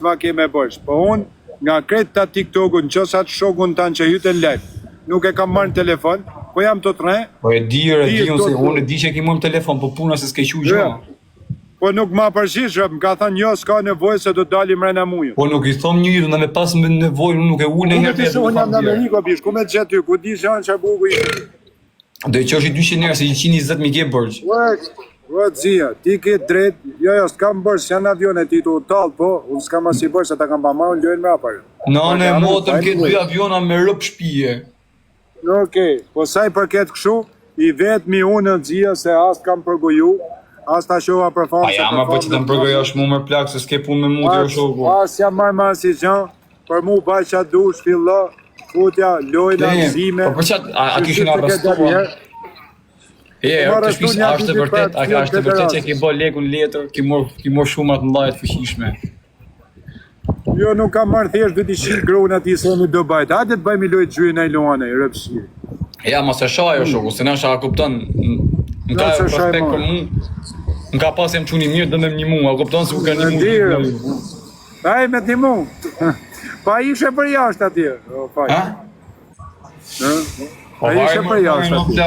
ma keme bësh, po unë nga kretë ta TikTok-un, qësat shokun tanë që hytë në live, nuk e kam marrë në telefon, po jam të tre. Po e di unë e di që ki më në telefon, po puna se s'ke qu gjë. Po nuk ma përshish, më ka thënë jo, s'ka nevojë se do t'dali mrena mujë. Po nuk i thom një në me pas me nevojë, unë nuk e unë e herë. Unë jam në Ameriko, bish, ku me të gjetë ty, ku di që janë që buku i... Do i që është i 200 njerë, se 120.000 ke bërgjë. Vëtë zia, ti ke drejt, jo, s'kam bërë, s'janë avionet ti të talë, po, unë s'kam as i bërë, se ta kam pa marrë, lojnë me apar. Nane, motër, ke 2 aviona me rëp shpije. Okej, po saj përket këshu, i vetëmi unë në zia, se as kam përgoju, as ta shova për famë, a jam apo që të më përgojash mu më plak, se s'ke pun me mu të jo shoku. As jam marrë ma si gjan, për mu bajqa dush, filla, futja, lojna, zime. Po për qatë, a kishin arrestua? Të shpis, a është të vërtet që ke bo lekun letër, ki mor shumat në lajt fëshishme. Jo, nuk kam marrë thjesht, dhe t'i shirë grona ti se në do bajt. Hajde të bëjmë i lojt gjyë në i luane, i rëpshirë. Ja, ma se shajo shoku, se nësha a kupton, në ka prospekt për mu, në ka pas jem quni mirë dhe me më një mu, a kupton se u ka një mu. Aj, me t'i mu. Pa ishe për jashtë atje. Ha? Pa ishe për jashtë atje.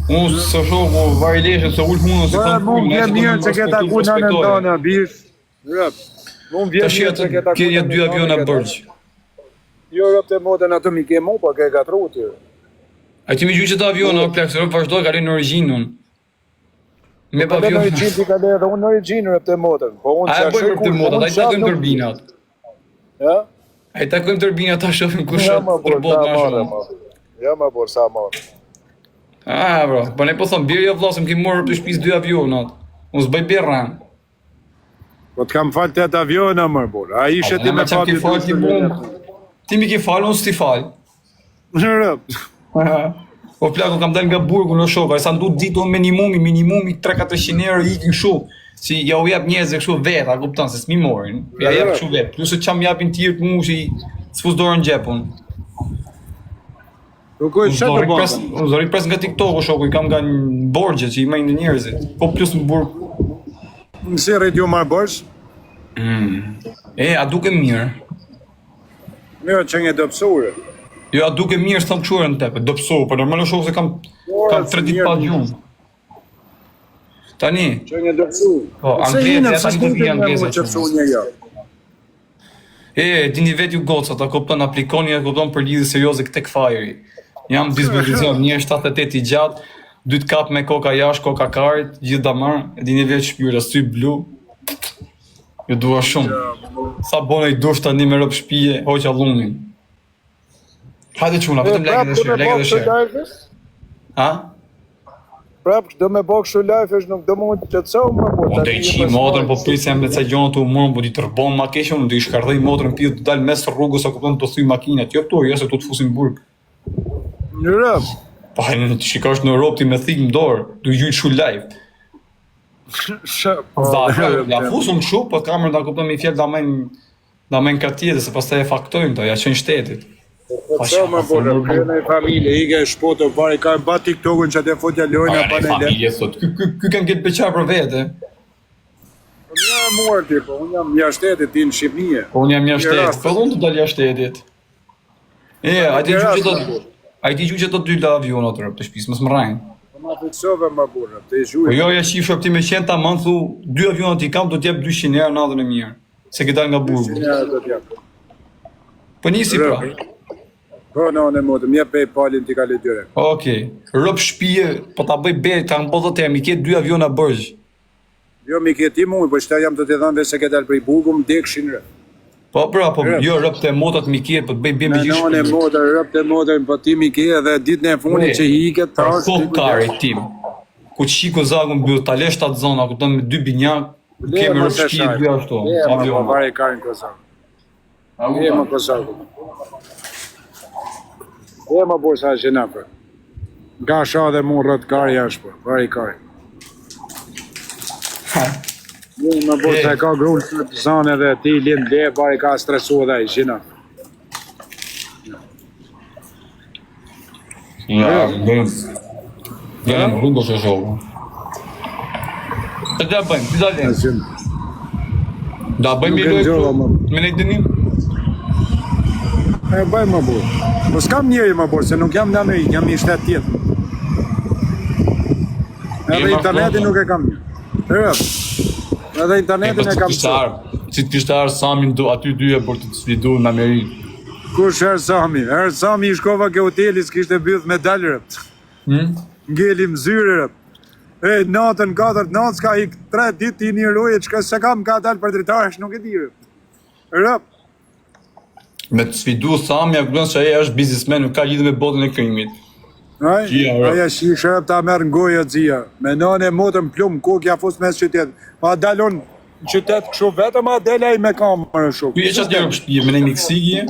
Unë së shoku vaj leshe, se ullë mundë, se kanë punë, në që të më respektojnë. Në tonë, bish. Unë vjen mirë që këta kuna në 2 aviona bërgjë. Jo, rëpë të modën atë mi ke mu, pa ke gatru t'ju. A ti mi gjuqë që të aviona, plak, se rëpë vazhdoj ka në origjinë unë. Me pa aviona. Në origjinë ti ka le edhe unë në origjinë rëpë të modën. A e bëjmë rëpë të modën, a i takojmë tërbinat. Ja? A i takojmë tërbinat, ta shofim kur shëtë për botë ma shumë. Ja ma borë, sa marë. Bro, po ne po thëmë, birja vlasëm ki morë të shpis 2 avionat. Unë s'bëj birran. Po t'kam falë 8 aviona mërë, borë. A ishe ti me fabi të shpis. Ti mi ki falë, unë s'ti falë. Në rëpë. Po plaku kam dalë nga burgu në shokë, a sa ndu ditë unë minimumi 300-400 euro ikin shumë. Si ja u jep njëzë kështu vetë, a kuptan, se s'mi morin. Ja jep kështu vetë, plusë që qam japin tjirë të mu që i s'fus dorën gjepun. Unë zori pres nga TikTok o shoku, i kam nga borgje që i majnë njerëzit. Po plus në burg. Nësi rejt ju marë borgj? A duke mirë. Mirë që nge dëpsure. Jo, a duke mirë s'tam këshure në tepe, dëpsu, për normal o shoku se kam 3 ditë pa gjumë. Tani? Që nge dëpsu. Po, angleze, tani të vi angleze. Dini vetë ju goca, ta kopton aplikoni e kopton për lidhë serioze këtë këfajri. Jam dispozicion, 1.78 i gjatë, 2 kap me koka jash, koka karit, gjithë damar, e dini vetë shpyrë, sy blu. Ju dua shumë. Sa bone i dush tani me rëpë shpije, hoqa lunin. Hajde quna, vetëm lege dhe shërë. Ha? Prapë, do me bëk shu lajfesh, nuk do mund të qëtësohë më bërë. Unë të i qi motrën, po prisja me ca gjonë të umërën, po di të rëbonë ma keshë, unë të i shkardhej motrën pijë të dalë mes rrugës, a kupton të thuj makinat. Jo këtu, jo se tu të fusin burg. Në rëpë? Pa, në të shikash në Europë ti me thikë më dorë, du i gjujtë shu lajf. Ja fusun shu, po kamër da kupton me i fjellë da men kartjetë, se pas të e faktojnë të, ja qenë shtetit. Po të më bërë, kërë e familje, ige shpoto, pari ka ba TikTokën që te fotja lojnë, pa në familje, thot, ky kanë këtë beqar për vete. Unë jam muar ti, po unë jam jashtetit ti në Shqipnije. Po unë jam jashtetit, po unë të dalë jashtetit. A i ti gju që të 2 avionat rëpë të shpis, mësë më rajnë. Po ma fiksove më burë, të i zhujë. Po jo, ja shifë shëpti me qenë ta manë, thu, 2 avionat i kam, do t'jep 200 euro në adhën e mirë. Se këtë dalë nga burgu. Po nisi pra. Po në në modë, mje pej palin t'i ka le dyre. Okej, rëpë shpije, po t'a bëj bejt, ta në bëdhët e mi ketë 2 aviona bërgjë. Jo, mi ketë ti mujë, po qëta jam të t'i dhanë se ke dalë prej burgu, më dekshin rë. Po pra, po jo, rëpë të motat mi ketë, po të bëj bejt me gjithë shpije. Në në modë, rëpë të modën, po ti mi ketë dhe ditë në funit që hi këtë ta është. Pra, kari tim, ku që shiko zagun bërë, ta le 7 zona, ku të me 2 binjak, kemi rëpë shpije 2 ashtu, aviona. Ma pare karin kësakë. E më kësakë. E më bërë sa që në për. Nga sha dhe mu rëtë kari ashtë për, pare i kari. E më bërë sa ka grullë të zane dhe ti lind le, pare i ka stresu dhe i qina. Ja, në rungo që shohë. Të të bëjmë, të të lënë. Da bëjmë i lojë me ne dënim? E bëjmë më burë. Po s'kam njeri më burë, se nuk jam në Amerikë, jam i shtetë tjetër. Edhe internetin nuk e kam një. Edhe internetin e kam sot. Si të kishtë arë Samin aty dyja për të sfidu në Amerikë. Kush herë Sami? Herë Sami i shkova ke hoteli s'kishte byth me dalërët. Ngelim zyrërët. E, natën 4 natë s'ka hik 3 ditë i një roje, që se kam ka dalë për dritarësh, nuk e dirë. Rëp. Me të sfidu Sami, a këllon që aje është biznismen, nuk ka gjithë me botën e krimit. Aja shi shërëp ta merë në gojë dzia. Me nane motën plumë, kokja fus mes qytet. Pa dalon në qytet këshu vetëm, a delej me kamë më në shukë. Kuj e që atjerë pështje, me ne miksigje?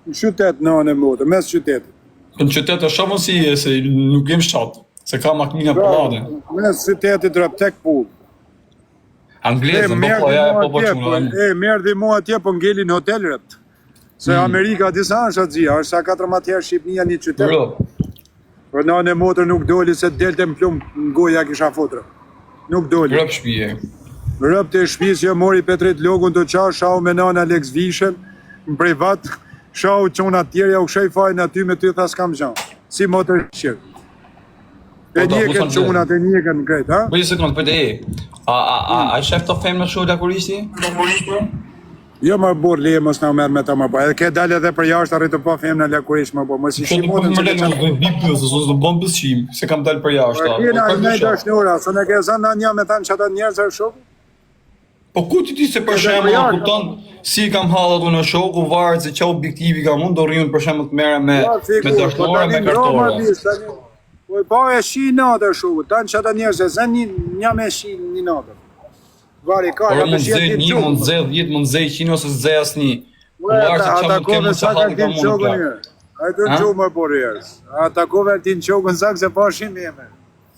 Në qytet nane motën, mes qytet. Në qytet është shumë si e, se nuk jem shatë, se ka makmina përlade. Mes qytetit rëp tek pullë. Anglezë, më po ja e po quna. E, merë dhe mua atje, po ngelin hotel rëpt. Se Amerika disa është atë është sa 4 herë Shqipnia një qytet. Për nane motër nuk doli se delte më plumë në goja kisha fotrë. Nuk doli. Rëp shpije. Rëp të shpis që mori Petrit Logun të qa, shau me nana Alex Vishen, në privat, shau qona tjerja u kshej fajnë aty me ty tha s'kam gjanë. Si motër shqirë. E njeken qonat, e njeken krejt, ha? Po një sekundë, për të e. A shef të femë në show lakuristi? Jo më burë leje mos në merë me ta më burë. Edhe ke dalë edhe për jashtë arritë pa femë në lakurish më burë. Mos i shimotën që le qanë. Po të bipës, ose të bëm pësqim, se kam dalë për jashtë. Kina i nej dashnura, se në ke zënë në një me tanë që ata njerëzë e shokë? Po ku ti se për shemë në kupton, si kam hallat unë në shoku, varë se që objektivi kam unë, do rriun për shemë të mere me dashnore, me kartore. Po i pa e shi natë e shoku, tanë që ata njerëzë e zënë një me shi një natë. Vari ka, por mund zej një, mund zej 10, mund zej 100 ose zej asnjë. Ata kove sa ka tin qokën një. A të në gjumë më borë jërës. Ata kove tin qokën sakë se pa shimë jeme.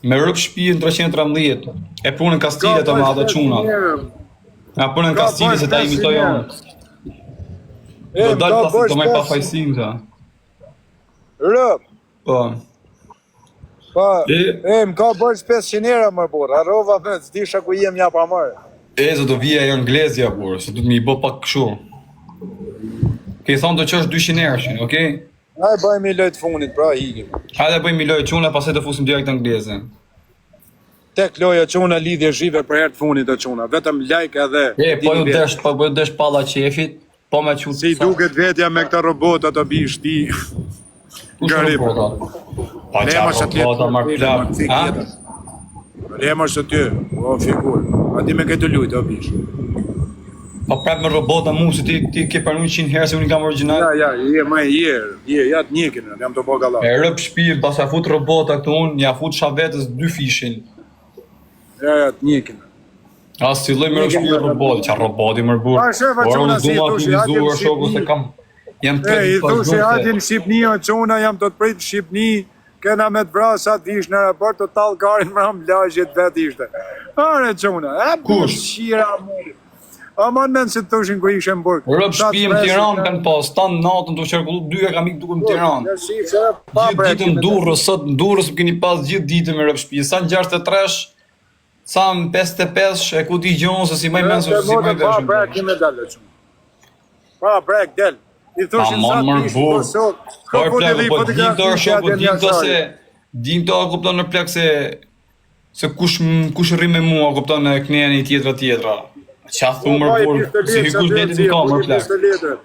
Me rëpë shpijën 313. E punën Kastilje të madhe qunat. A punën Kastilje se ta imitoj onë. Do dalë pasi të me pa fajsim të. Rëpë. Po. Pa, më ka bërë 500 euro më borë. Arrova me, s'disha ku jem ja pa mërë. E, zë do vija e Anglezja, burë, se du të mi bo pak këshu. Ke i thonë do që është 200 ershin, okej? Hajde bëjmë i lojtë funit, pra hikim. Hajde bëjmë i lojtë quna, pasaj të fusim direkt Anglezë. Tek loja quna lidhje zhive për herë të funit të quna, vetëm like edhe... E, po ju desh palla qefit, po me qutë... Si duket vetja me këta robota të bish ti... Kush robota? Pa qa robota marrë plak, ha? Lemër së ty, o figur, ati me këtë lujtë, o bish. Pa prap me robota mu, se ti ke përnu 100 herë se unë kam original. Ja, ja të njekin, jam të po galat. E rëp shpirë, pas ja fut robota këtu unë, ja fut shavetës 2 fishin. Ja, të njekin. As si loj me rëp shpirë roboti, qa roboti më rëbur. Por unë duma optimizuar shoku se kam... Jam të i thushe ati në Shqipni, o qona jam të prit në Shqipni, kena me të vrasat vish në raport, të talë karin më ram lagjet vet ishte. Are qona, kush? Shira muri. A man men se të thushin ku ishe më burg. Rëp shpi më Tiran kanë pas, tanë natën të qërkullu, 2 kam ikë duke më Tiran. Gjithë ditë në Durrës, sot në Durrës më keni pas gjithë ditë me rëp shpi. Sa në 63, sa në 55, e ku ti gjonë, se si maj men, se si maj veshën. Pa brek del. I thushin sa të ishtë për sot. Por plakë, po dinto shoku, dinto se... Dinto a kupton në plakë se kush rri me mua, kupton në knejën i tjetra. Qa thumë mërë burë, si hikush netit në kamë, mërë plakë.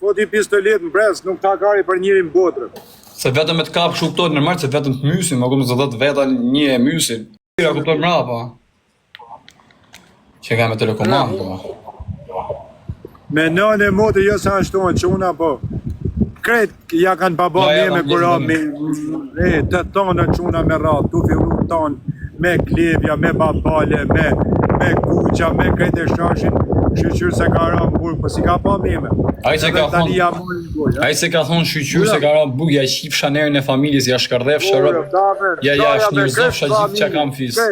Po ti pistolet në brez, nuk ta kari për njërin botrë. Se vetëm e të kapë shuktojt në mërë, se vetëm të mysin, më kupton se dhe të veta një e mysin. Kira kupton mra, pa. Që ka me telekomandë, pa. Me nënë e motë jo sa ashtonë quna, po kretë ja kanë baba me kura me të tonë quna me ratë, tu fillu tonë me klevja, me babale, me kuqa, me kretë e shashin, shqyqyr se ka ra më burg, po si ka pa meme. Ai se ka thonë shqyqyr se ka ra më burg, ja qif shanerin e familjes, ja shkardhef shërët, ja shnirëzof gjithë që kam fisë.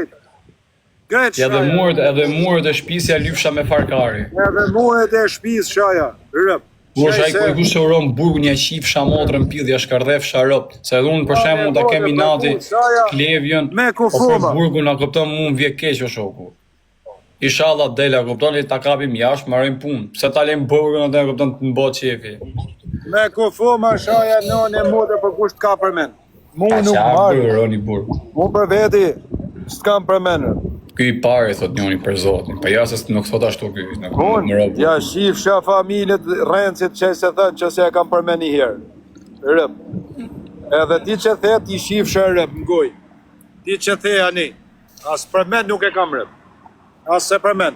Edhe muret e shpisja lyfsha me farkari. Edhe muret e shpis shaja, rëp. Kush ai ku se uron burgun ja qifsha motrën pidhja shkardhefsha rëp. Se edhe unë për shembull ta kemi nati klevjen, me kufuma. Burgun na kupton mua vje keq o shoku. Inshallah dela, kupton, le ta kapim jashtë, marrim punë. Pse ta lejm burgun atë, kupton, të mbo qefi. Me kufu ma shaja nënë e mode për kusht ka për men. Mu nuk Qa marrë. bërë, Roni Burg. Mu për veti, s'kam për menë. Ky I pare, thot njoni për zotin. Pa jasës nuk thot ashtu ky. Nuk më robu. Ja shifsha familjet rëndësit që se thënë që se e kam për men një herë. Rëp. Edhe ti që the, ti shifsha rëp, m'goj. Ti që the ani. As për men nuk e kam rëp. As se për men.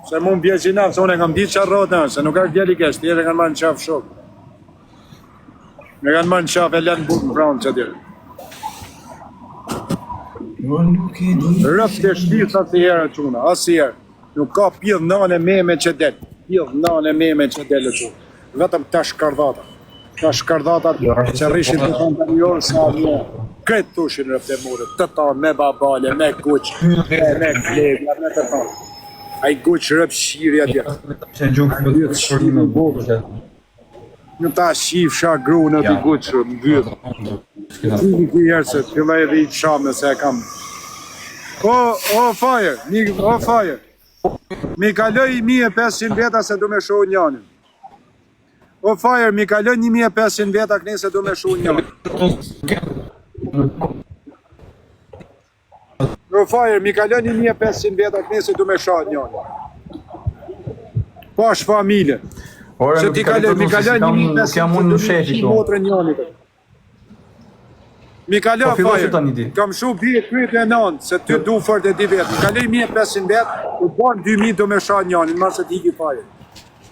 Se mu më bje qinaf, se unë e kam ditë që rrotë se nuk është djeli kesh, tjerë e kanë marrë në qaf shok. Me kanë marrë në qaf e lënë bukë në pranë që tjerë. Rëp të shpisa si herë quna, asë herë. Nuk ka pjedh nane meme që del. Pjedh nane meme që del e quna. Vetëm ta shkardata. Ta shkardata që rrishin të tonë të njërë sa një. Kretë tushin rëp të mure, të tonë, me babale, me kuq, me klegla, me të tonë. A I kuq rëp shiri atje. Në ta shifsha grunë ati kuq rëp, më vytë. Tini kërë se fillaj edhe I qame se e kam. O fire, mi kaloj 1500 veta se du me shoh njanin. O fire, mi kaloj 1500 veta këne se du me shoh njanin. O fire, mi kaloj 1500 veta këne se du me shoh njanin. Pash familje. Se ti kaloj, mi kaloj 1500 se du me shoh motre njanit. Mi kalo fajë, kam shu bje kryt e nëndë, se ty du fort e di vetë. Mi kaloj 1500 vetë, u banë 2000 do me sha njanin, ma se t'hiki fajë.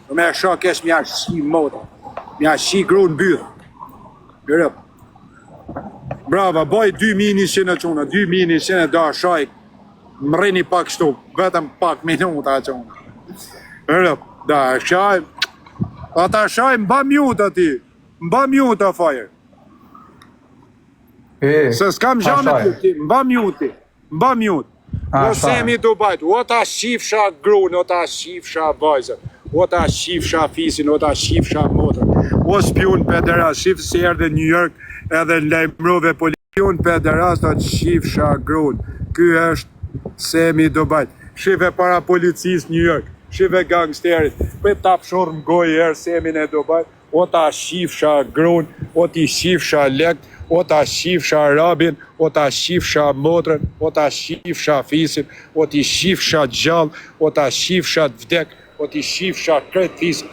Do me sha kesh mi ashtë shi motë, mi ashtë shi gru në byrë. Rëp. Brava, baj 2100 e quna, 2100 e da shaj, më rini pak shtu, vetëm pak minuta e quna. Rëp, da shaj, ata shaj mba mjut ati, mba mjut a fajë. Se s'kam gjame të ti, mba mjuti, mba mjut. O semi du bajt, o ta shifsha grun, o ta shifsha vajzër, o ta shifsha fisin, o ta shifsha motër. O spion pederast, shif si erdhe New York edhe lejmrove policion pederast, o të shifsha grun. Ky është semi du bajt. Shife para policis New York, shife gangsterit, pe ta pshor më gojë erë semin e du bajt, o ta shifsha grun, o ti shifsha lekt, o ta shifsha rabin, o ta shifsha motrën, o ta shifsha fisin, o ti shifsha gjall, o ta shifsha të vdek, o ti shifsha kretë fisin.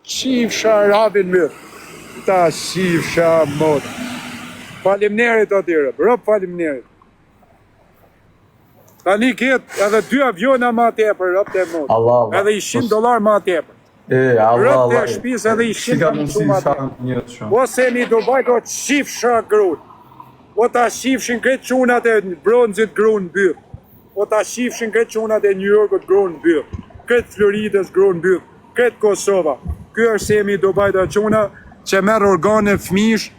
Shifsha rabin mirë, ta shifsha motrën. Falimnerit o tire, rëp falimnerit. Tani ketë edhe 2 aviona ma tepër, rëp të motrën. Edhe $100 ma tepër. Rëp të shpis edhe $100 O se mi do bajt o të shifsha grun. O ta shifshin kretë qunat e bronzit grun byrë. O ta shifshin kretë qunat e New Yorkut grun byrë. Kretë Floridës grun byrë. Kretë Kosova. Ky është se mi do bajt o quna që merë organe fmish.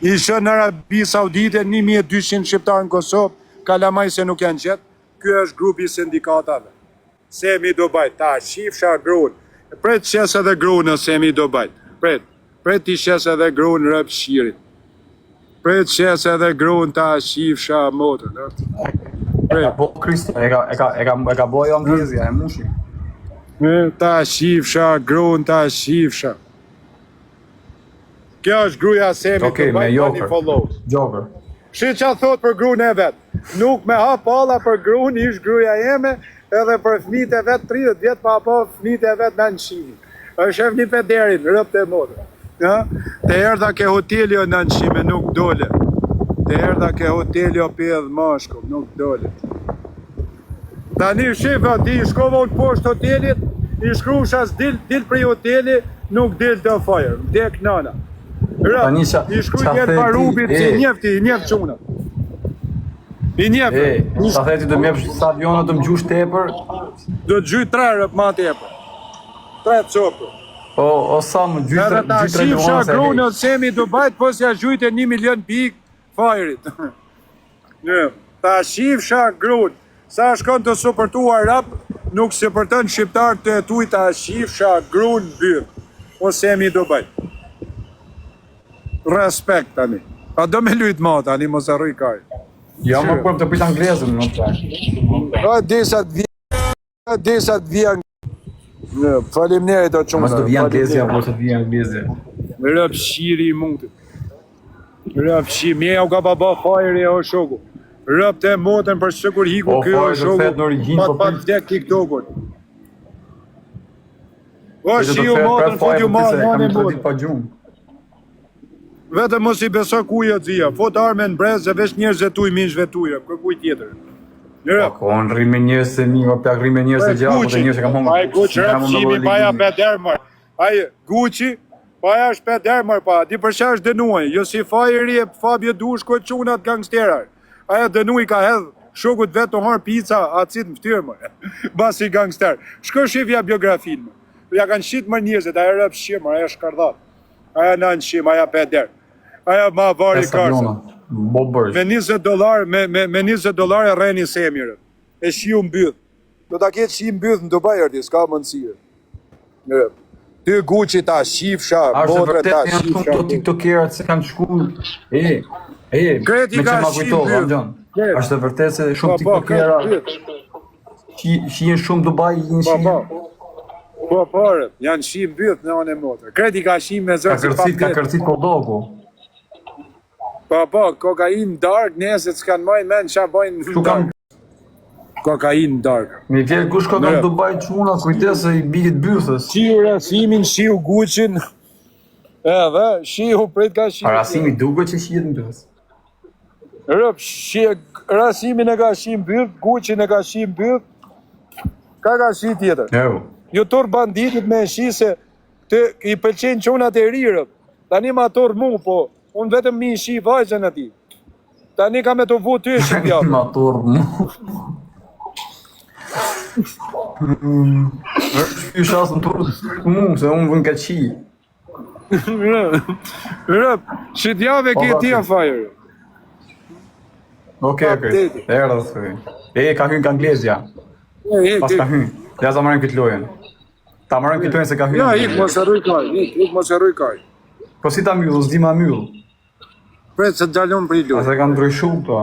Ishë në Arabi Saudite 1200 shqiptarë në Kosovë. Kalamaj se nuk janë qëtë. Ky është grupi sindikatave. Se mi do bajt, ta shifsha grun. Pret shes edhe gru në semi do bajt. Pret ti shes edhe gru në rëp shirit. Pret shes edhe gru në ta shifsha motër. E ka bo Kristo, e ka bo jo Anglizja, e mushi. Ta shifsha, gru në ta shifsha. Kjo është gruja semi do bajt pa një follow. Joker. Shi që a thot për gru në vet. Nuk me ha pala për gru në ish gruja jeme, edhe për fmit e vetë 30 vjetë pa po fmit e vetë në nëshimi. është shef një pederin, rëp të modë. Të erdha ke hoteli o në nëshime, nuk dole. Të erdha ke hoteli o pjedh mashko, nuk dole. Tani shifë, ti i shkova unë poshtë hotelit, i shkrushas dil për hoteli, nuk dil të fajrë, dek nana. Rëp, i shkruj jetë parubit, si njefti, i njeft quna. I njefti. Sa theti do mjep sa avionët të më gjush tepër? Do të gjyj 3 rëp ma tepër. 3 copër. O sa më gjyj 3 Edhe ta shifsha grunë o semi Dubajt, po s'ja gjujte 1 milion pik fajrit. Ta shifsha grunë. Sa shkon të supërtuar rap, nuk se përtën shqiptar të etuj ta shifsha grunë byrë. O semi Dubajt. Respekt tani. Pa do me lujt ma tani, mos arruj kaj. Ja, më përëm të prit anglezën, në të disa Desa të vjen. Faleminderit o çuna. Mos të vjen Anglezja, mos të vjen Anglezja. Rëp shiri i mundit. Rëp shi, mjeu ka baba fajri o shoku. Rëp të motën për sëkur hiku O, kjo o fajri të shoku. fet në origjinë, po Pat vdek tiktokut. O shi u motën, fut ju marë, kam mane të ditë motën. pa gjumë. Vetëm mos i beso kuja dzia. Fot armen brez e vesh njerëz vetuj, min zhvetuj, kërkuj tjetër. Rëp. Po, në rri me njërës se mi, o plak rri me njërës se gjatë, po të njërës e kam hongë. Ai Gucci rëpshimi pa ja pedermër. Ai Gucci pa ja është pedermër pa. Di për çfarë është dënuaj. Jo si fajri e Fabio Dushko çunat gangsterar. Aja dënuj ka hedh shokut vet të har pica acid në fytyrë më. Basi gangster. Shko shifja biografinë më. Ja kanë shit më njerëzit, aja rëpshim, aja shkardhat. Aja nan shim, aja peder. Aja ma vari karsa. Bobërsh. Me $20 me $20 e rreni semirë. E shiu mbyth. Do ta ketë shi mbyth në Dubai arti, s'ka mundësi. Ty Gucci ta shifsha, A është botre ta vërtet janë shumë shifsha. të tiktokerat se kanë shku. Kreti Me ka që ma shim kujtova, mbyth. Gjon. Kreti. Është vërtet se shumë Po, tiktokera kreti. shihen shumë Dubai, Po, hinë shihen. po. Po, janë shi mbyth në anë e motër. Kreti ka shim me Ka zërë kërcit, ka kërcit po dogu. Po, kokain dark, nesët s'kanë majnë men, qa bajnë Kështu kam, kokain dark. me vjerë kush ka kanë Dubai çuna, kujtes se i bigit bythës. Shiu rasimin, shiu Gucci-n. Edhe, shiu prit ka shiu. Parasimi duke që shihet në bythës. Rëp, rasimin e ka shim byth, Gucci e ka shim byth, ka shi tjetër. Jo. Jo torë banditit me shi se të i pëlqen qonat e rirët. Tani ma torë mu, po, unë vetëm mi shi vajzën ati. Tani ka me të vu ty shi pjatë. Matur mu. Shpy shasën të mu, se unë vën ka qi. Rëp, shi t'jave ke ti a fajrë. Okej. Erdhë thëj. Ka hyn ka Anglezja. Pas ka hyn. Ja za marrën këtë lojën. Ta marrën këtë lojën se ka hyn. Ja, ik mos e rujkaj, ik mos e rujkaj. Po si ta myll, s'di ma myll. Pret se t'gjallon për i lojë. Ase kanë ndryshu këto.